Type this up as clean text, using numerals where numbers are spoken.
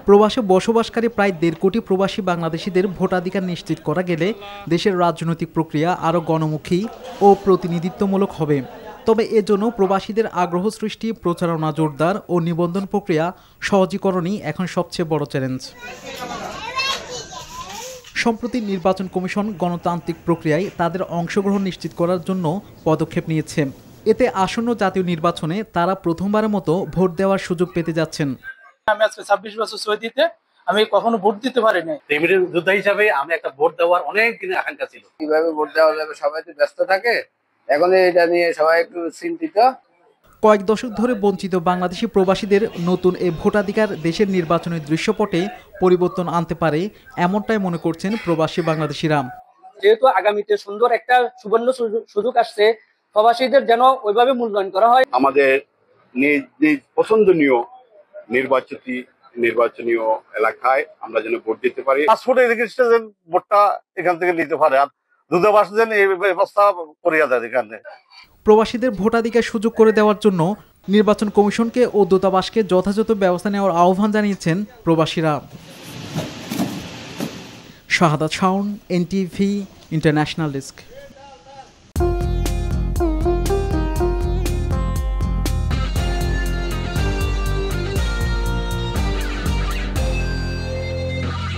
প্রবাসে বসবাসকারী প্রায় ১.৫ কোটি প্রবাসী বাংলাদেশিদের ভোটাধিকার নিশ্চিত করা গেলে দেশের রাজনৈতিক প্রক্রিয়া আরও গণমুখী ও প্রতিনিধিত্বমূলক হবে। তবে এজন্য প্রবাসীদের আগ্রহ সৃষ্টি, প্রচারণা জোরদার ও নিবন্ধন প্রক্রিয়া সহজীকরণই এখন সবচেয়ে বড় চ্যালেঞ্জ। সম্প্রতি নির্বাচন কমিশন গণতান্ত্রিক প্রক্রিয়ায় তাদের অংশগ্রহণ নিশ্চিত করার জন্য পদক্ষেপ নিয়েছে। এতে আসন্ন জাতীয় নির্বাচনে তারা প্রথমবারের মতো ভোট দেওয়ার সুযোগ পেতে যাচ্ছেন। আমি আজকে ২৬ বছর সৌদিতে, আমি কখনো ভোট দিতে পারিনি। এমনির যোদ্ধা হিসাবে আমি একটা ভোট দেওয়ার অনেক দিনের আকাঙ্ক্ষা ছিল। কিভাবে ভোট দেওয়া যাবে, সবাই তো ব্যস্ত থাকে, এখন এটা নিয়ে সবাই একটু চিন্তিত। কয়েক দশক ধরে বঞ্চিত বাংলাদেশি প্রবাসীদের নতুন এই ভোটাধিকার দেশের নির্বাচনের দৃশ্যপটে পরিবর্তন আনতে পারে, এমনটাই মনে করছেন প্রবাসী বাংলাদেশিরা। যেহেতু আগামীতে সুন্দর একটা সুবর্ণ সুযোগ আসছে, প্রবাসীদের যেন ওইভাবে মূল্যায়ন করা হয়। আমাদের নিজ নিজ পছন্দনীয় নির্বাচনীয় এলাকায় আমরা যেন ভোট দিতে পারি। পাসপোর্ট রেজিস্ট্রেশন ভোটটা এখান থেকে নিতে পারে, আর দূতাবাস যেন এই ব্যবস্থা করিয়া দেয়। এখানে প্রবাসীদের ভোটাধিকার সুযোগ করে দেওয়ার জন্য নির্বাচন কমিশনকে ও দূতাবাসকে যথাযথ ব্যবস্থা নেওয়ার আহ্বান জানিয়েছেন প্রবাসীরা। শাহাদাত শাওন, NTV ইন্টারন্যাশনাল ডেস্ক।